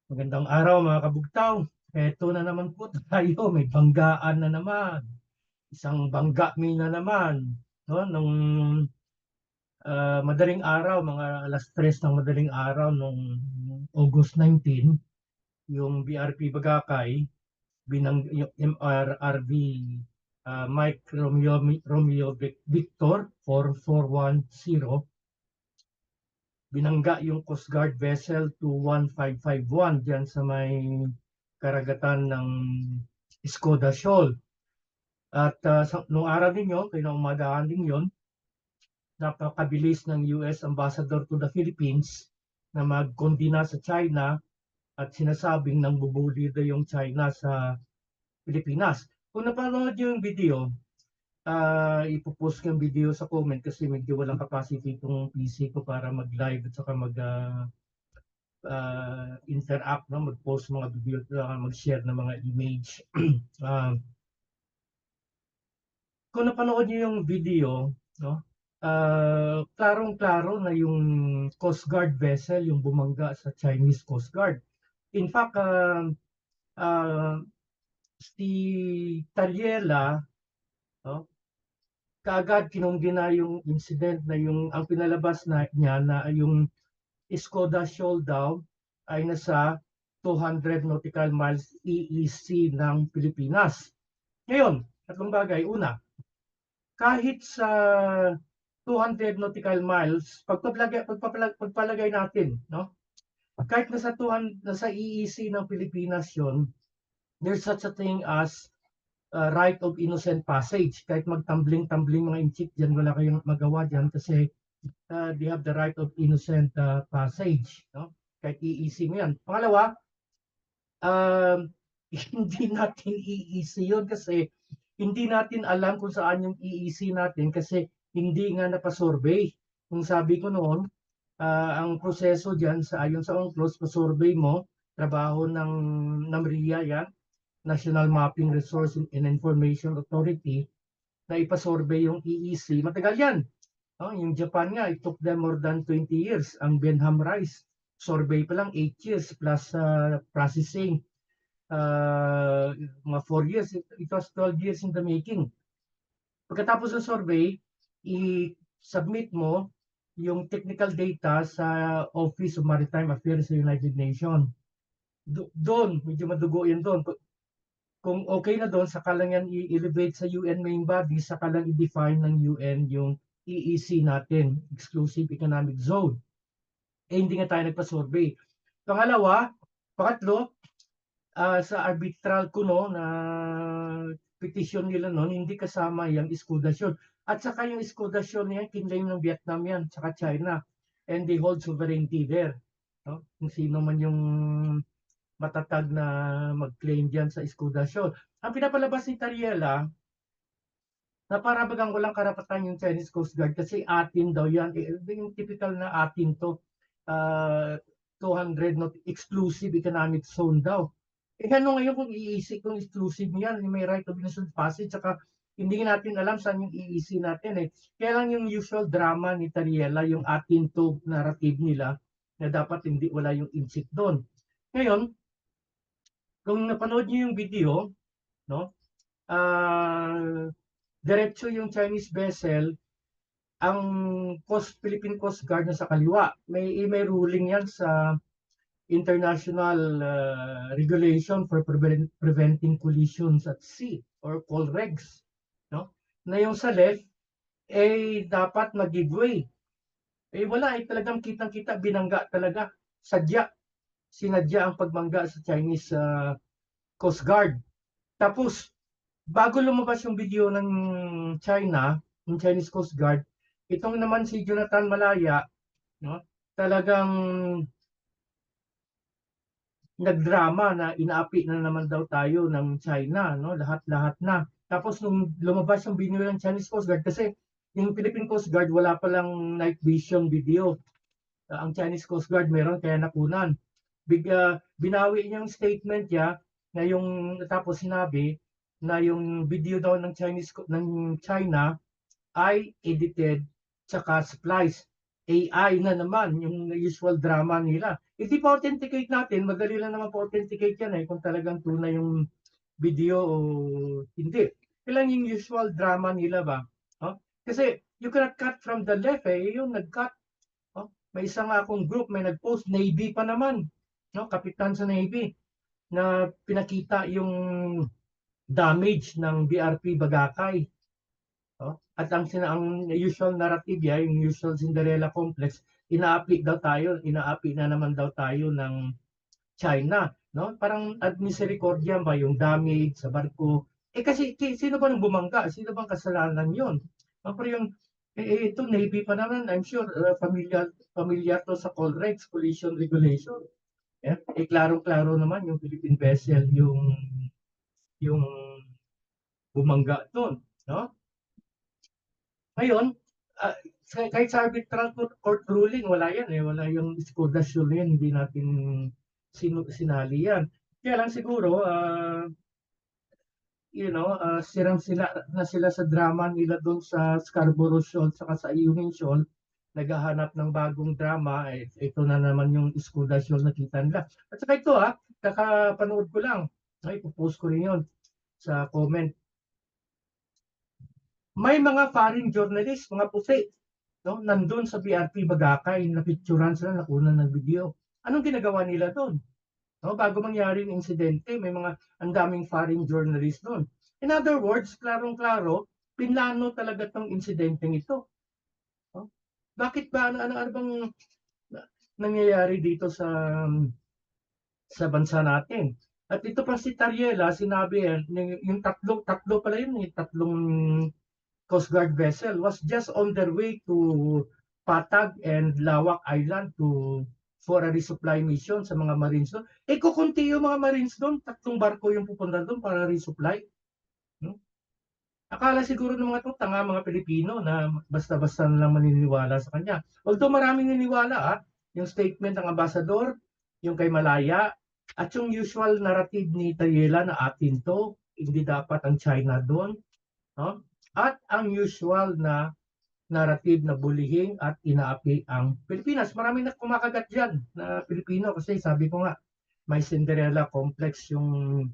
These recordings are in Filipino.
Magandang araw mga kabugtaw. Eto na naman po tayo, may banggaan na naman. Isang bangga me na naman. No? Nung madaling araw, mga alas 3 ng madaling araw nung August 19, yung BRP Bagakay, yung MRRV Mike Romeo Victor 4410, binangga yung Coast Guard vessel 21551 diyan sa may karagatan ng Skoda Shoal. At nung araw din yun, kinaumagahan din yun, napakabilis ng US Ambassador to the Philippines na magkondina sa China at sinasabing nang bubuli daw yung China sa Pilipinas. Kung napanood yung video, ipopost ko yung video sa comment kasi medyo walang capacity itong PC ko para mag-live at saka interact, no? Mag-post mga video, mag-share ng mga image. uh, kung napanood niyo yung video, no? Klarong-klaro na yung Coast Guard vessel yung bumangga sa Chinese Coast Guard. In fact, uh, si Taliela, no? Kaagad kinunggi na yung incident na yung ang pinalabas na niya na yung Skoda Shoal daw ay nasa 200 nautical miles EEC ng Pilipinas. Ngayon, tatlong bagay. Una, kahit sa 200 nautical miles, pagpalagay natin, no? Kahit nasa EEC ng Pilipinas yon, there's such a thing as right of innocent passage. Kahit magtambling-tambling mga inchik dyan, wala kayong magawa dyan kasi they have the right of innocent passage. No? Kahit EEC mo yan. Pangalawa, um, hindi natin EEC yun kasi hindi natin alam kung saan yung EEC natin kasi hindi nga napasurvey. Kung sabi ko noon, ang proseso dyan sa ayon sa UNCLOS, pa-survey mo, trabaho ng NAMRIA yan, National Mapping Resource and Information Authority, na ipasurvey yung EEC. Matagal yan. Yung Japan nga, it took them more than 20 years. Ang Benham Rice, survey pa lang 8 years plus processing. Mga 4 years. It was 12 years in the making. Pagkatapos ng survey, i-submit mo yung technical data sa Office of Maritime Affairs sa United Nations. Doon, medyo madugo yan doon. Kung okay na doon, saka lang yan i-elevate sa UN main body, saka lang i-define ng UN yung EEC natin, Exclusive Economic Zone. Hindi nga tayo nagpa-survey. Pangatlo, sa arbitral ko no, na petition nila noon, hindi kasama yung iskudasyon. At saka yung iskudasyon niya, kinlaim ng Vietnam yan, saka China. And they hold sovereignty there. No? Kung sino man yung matatag na mag-claim dyan sa iskudasyon. Ang pinapalabas ni Tariela, na para bagang walang karapatan yung Chinese Coast Guard kasi atin daw yan. Yung typical na atin to, 200 not exclusive economic zone daw. Ano ngayon kung iisip kung exclusive yan, may right of innocent passage, saka hindi natin alam saan yung iisip natin eh. Kaya lang yung usual drama ni Tariela, yung atin to narrative nila, na dapat hindi wala yung insik doon. Ngayon, kung napanood niyo yung video, no, diretso yung Chinese vessel, ang Philippine Coast Guard na sa kaliwa. May ruling yan sa International Regulation for Preventing Collisions at Sea or COLREGS, no? Na yung sa left dapat mag-give way. Wala, talagang kitang-kita, binangga talaga. Sinadya ang pagbangga sa Chinese Coast Guard. Tapos bago lumabas yung video ng China, yung Chinese Coast Guard, itong naman si Jonathan Malaya, no? Talagang nagdrama na inaapi na naman daw tayo ng China, no? Lahat-lahat na. Tapos nung lumabas yung video ng Chinese Coast Guard, kasi yung Philippine Coast Guard wala pa lang night vision video. Ang Chinese Coast Guard meron, kaya nakunan. Binawi niyang statement niya na yung tapos sinabi na yung video daw ng China ay edited tsaka splice. AI na naman, yung usual drama nila. Hindi pa authenticate natin, madali lang naman po authenticate yan kung talagang tunay yung video o hindi. Kailan yung usual drama nila ba? Kasi you cannot cut from the left yung nag-cut. May isang akong group, may nag-post, Navy pa naman. Kapitan sa Navy na pinakita yung damage ng BRP Bagakay. At ang usual narrative yung usual Cinderella complex, inaapi na naman daw tayo ng China, no? Parang ad misericordia ba yung damage sa barko? Kasi sino ba nang bumangga? Sino bang kasalanan 'yon? Pero yung ito Navy pa naman, I'm sure familiar to sa collision regulation. Klaro-klaro naman yung Philippine vessel yung bumangga doon, no? Ngayon, kahit sa arbitral court ruling, wala yan wala yung escudasyon yan, hindi natin sinali yan. Kaya lang siguro, sirang sila sa drama nila doon sa Scarborough Shoal saka sa Union Shoal, naghahanap ng bagong drama, ito na naman yung escudasyon na kita nila. At saka ito kakapanood ko lang, ipopost ko rin yun sa comment. May mga foreign journalists, mga puti, nandun sa BRP Bagakay, napicturan sila, nakunan ng video. Anong ginagawa nila doon? Bago mangyari yung insidente, may ang daming foreign journalists doon. In other words, klarong-klaro, pinlano talaga tong insidenteng ito. Bakit ba, ano bang nangyayari dito sa bansa natin? At ito pa si Tariela, sinabi yung tatlo pala yun, yung tatlong Coast Guard vessel was just on their way to Patag and Lawak Island for a resupply mission sa mga Marines doon. Kukunti yung mga Marines doon, tatlong barko yung pupunta doon para resupply. Akala siguro ng mga tanga, mga Pilipino na basta-basta lang maniniwala sa kanya. Although maraming niniwala, yung statement ng ambasador, yung kay Malaya, at yung usual narrative ni Tayela na atin to, hindi dapat ang China doon. At ang usual na narrative na bullying at inaapi ang Pilipinas. Marami na kumakagat dyan na Pilipino kasi sabi ko nga, may Cinderella complex yung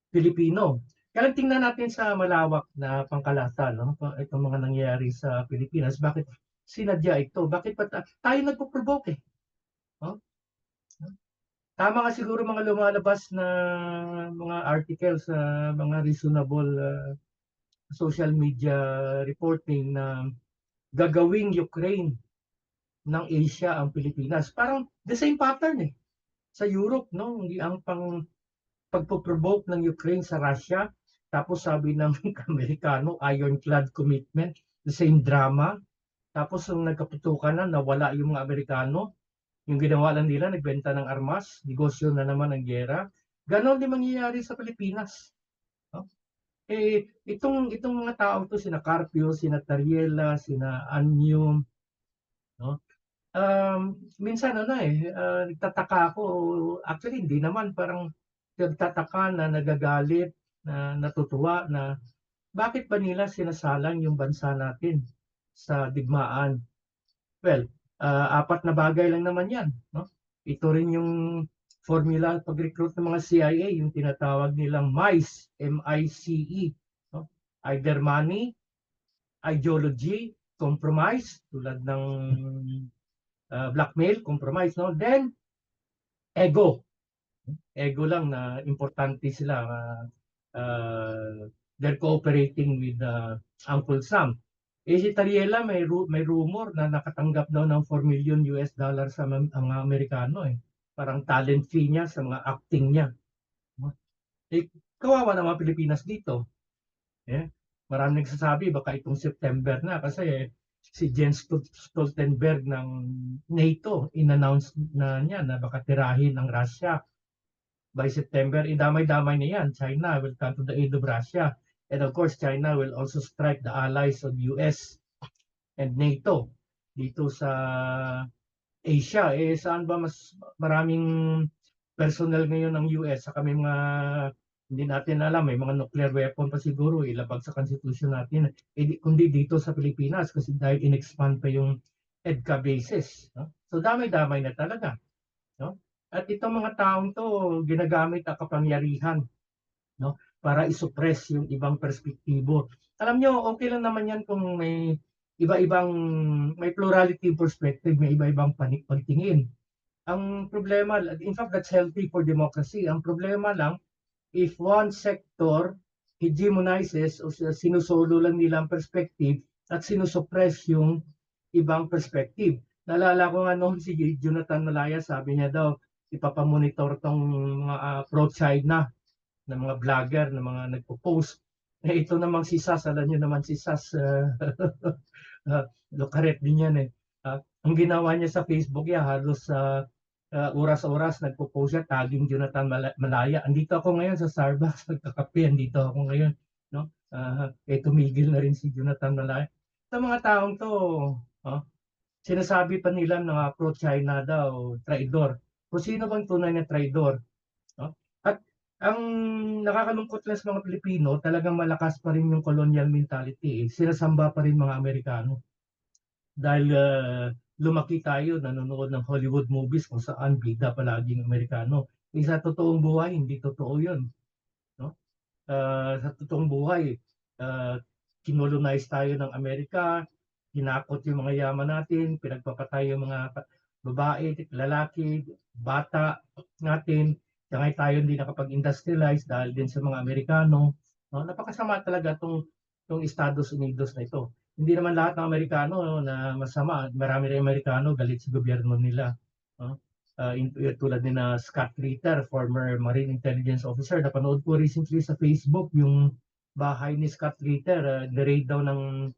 Pilipino. Kaya tingnan natin sa malawak na pangkalahatan, itong mga nangyayari sa Pilipinas. Bakit sinadya ito? Bakit pa tayo nagpo-provoke Tama nga siguro mga lumalabas na mga articles sa mga reasonable social media reporting na gagawing Ukraine ng Asia ang Pilipinas. Parang the same pattern sa Europe, ang pagpo-provoke ng Ukraine sa Russia, tapos sabi ng Amerikano, ironclad commitment, the same drama. Tapos yung nagkaputukan na, nawala yung mga Amerikano, yung ginawa lang nila, nagbenta ng armas, negosyo na naman ng gera. Ganon din mangyayari sa Pilipinas. Itong mga tao to, sina Carpio, sina Tariela, sina Anyo, minsan nagtataka ako, actually hindi naman, parang nagtataka na nagagalit, na natutuwa na bakit ba nila sinasalang yung bansa natin sa digmaan? Well, apat na bagay lang naman yan. Ito rin yung formula pag-recruit ng mga CIA, yung tinatawag nilang MICE, M-I-C-E. Either money, ideology, compromise, tulad ng blackmail, compromise, then ego. Ego lang na importante sila. They're cooperating with Uncle Sam. Si Tariela, may rumor na nakatanggap daw ng $4 million sa mga Amerikano. Parang talent fee niya sa mga acting niya. Kawawa ng mga Pilipinas dito. Maraming nagsasabi baka itong September na kasi si Jens Stoltenberg ng NATO in-announce na niya na baka tirahin ang Russia by September. Damay-damay na yan. China will come to the aid of Russia. And of course, China will also strike the allies of US and NATO dito sa Asia. Saan ba mas maraming personnel ngayon ng US? Saka may mga hindi natin alam, may mga nuclear weapon pa siguro ilabag sa constitution natin. Kundi dito sa Pilipinas kasi dahil in-expand pa yung EDCA basis. No? So damay-damay na talaga. No? At itong mga taong to, ginagamit ang kapangyarihan, no? Para isuppress yung ibang perspektibo. Alam nyo, okay lang naman yan kung may iba-ibang, may plurality perspective, may iba-ibang pagtingin. Ang problema, in fact, that's healthy for democracy. Ang problema lang, if one sector hegemonizes o sinusolo lang nila ang perspective at sinusuppress yung ibang perspective. Naalala ko nga noon si Jonathan Malaya, sabi niya daw, ipapamonitor tong mga pro-China na mga vlogger, na mga nagpo-post. Ito namang si Sas, alam niyo naman si Sas, Lucaret din yan eh. Ang ginawa niya sa Facebook niya, halos oras-oras nagpo-post siya, tagging Jonathan Malaya. Andito ako ngayon sa Starbucks, nagkakape, andito ako ngayon. No? Tumigil na rin si Jonathan Malaya. Sa mga taong to, sinasabi pa nila na pro-China daw, traidor. Kung sino bang tunay na traidor? No? At ang nakakalungkot lang sa mga Pilipino, talagang malakas pa rin yung colonial mentality. Sinasamba pa rin mga Amerikano. Dahil lumaki tayo, nanonood ng Hollywood movies kung saan bida palaging Amerikano. Sa totoong buhay, hindi totoo yun. No? Sa totoong buhay, kinolonize tayo ng Amerika, hinakot yung mga yaman natin, pinagpapatay yung mga babae, lalaki, bata natin, kaya tayo hindi nakapag-industrialize dahil din sa mga Amerikano. No? Napakasama talaga itong Estados Unidos na ito. Hindi naman lahat ng Amerikano na masama. Marami rin Amerikano galit sa gobyerno nila. No? Tulad ni na Scott Ritter, former Marine Intelligence Officer. Napanood ko recently sa Facebook yung bahay ni Scott Ritter, na-raid daw ng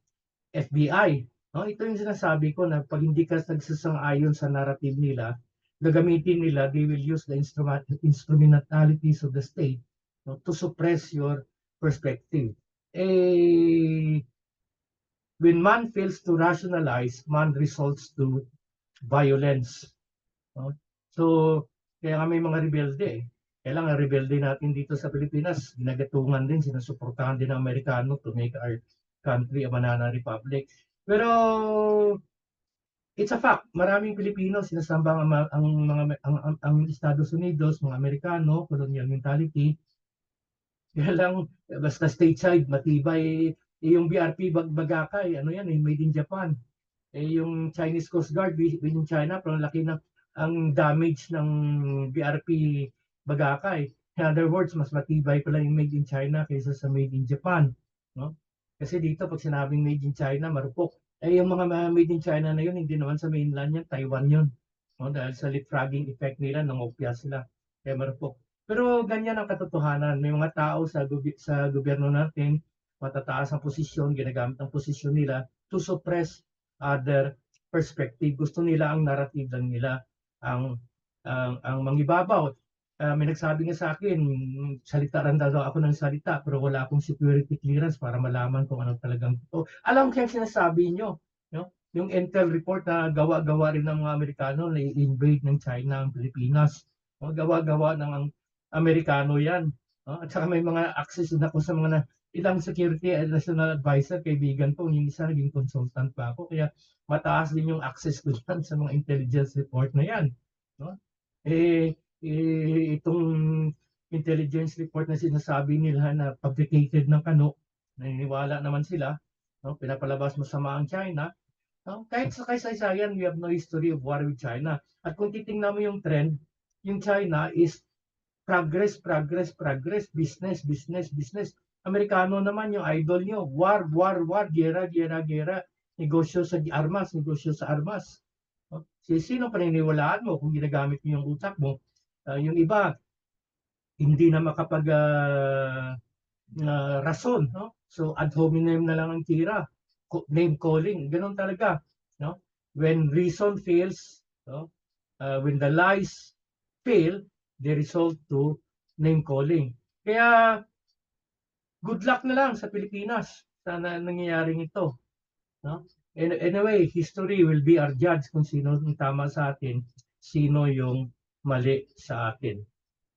FBI. No? Ito yung sinasabi ko na pag hindi ka nagsasang-ayon sa narrative nila, gagamitin nila, they will use the instrumentalities of the state, no, to suppress your perspective. When man fails to rationalize, man resorts to violence. No? So, kaya may mga rebelde eh. Kailangan rebelde natin dito sa Pilipinas, ginagatungan din, sinusuportahan din ng Amerikano to make our country a banana republic. Pero it's a fact, maraming Pilipino sinasamba ang Estados Unidos, mga Amerikano, colonial mentality. Kaya lang, basta stateside, matibay. Yung BRP Bagakay, ano yan, made in Japan. Yung Chinese Coast Guard, made in China, pero laki na ang damage ng BRP Bagakay. In other words, mas matibay pala yung made in China kaysa sa made in Japan. No? Kasi dito, pag sinabing made in China, marupok. Yung mga made in China na yun, hindi naman sa mainland yan, Taiwan yun. No? Dahil sa leapfrogging effect nila, nangopya sila. Kaya marupok. Pero ganyan ang katotohanan. May mga tao sa gobyerno natin, matataas ang posisyon, ginagamit ang posisyon nila to suppress other perspective. Gusto nila ang narrative lang nila, ang mangibabaw. May nagsabi nga sa akin, salita rin daw ako ng salita, pero wala akong security clearance para malaman kung ano talagang ito. Alam ko yung sinasabi nyo, no? Yung intel report na gawa-gawa rin ng mga Amerikano na i-invade ng China ang Pilipinas. No? Gawa-gawa ng Amerikano yan. No? At saka may mga access na ako sa mga ilang security and national advisor, kaibigan ko, yung isa naging consultant pa ako. Kaya mataas din yung access ko dyan sa mga intelligence report na yan. No? Itong intelligence report na sinasabi nila na fabricated ng Kano, naniniwala naman sila, no? Pinapalabas masama ang China. No? Kahit sa kasaysayan, we have no history of war with China. At kung titingnan mo yung trend, yung China is progress, progress, progress, business, business, business. Amerikano naman yung idol nyo, war, war, war, gera, gera, gera, negosyo sa armas, negosyo sa armas. Sino paniniwalaan mo kung ginagamit mo yung utak mo? Yung iba, hindi na makapag rason. No? So ad hominem na lang ang tira. Name calling, ganun talaga. No? When reason fails, no? When the lies fail, they result to name calling. Kaya good luck na lang sa Pilipinas. Sana nangyayaring ito. No? Anyway, history will be our judge kung sino yung tama sa atin, sino yung mali sa atin.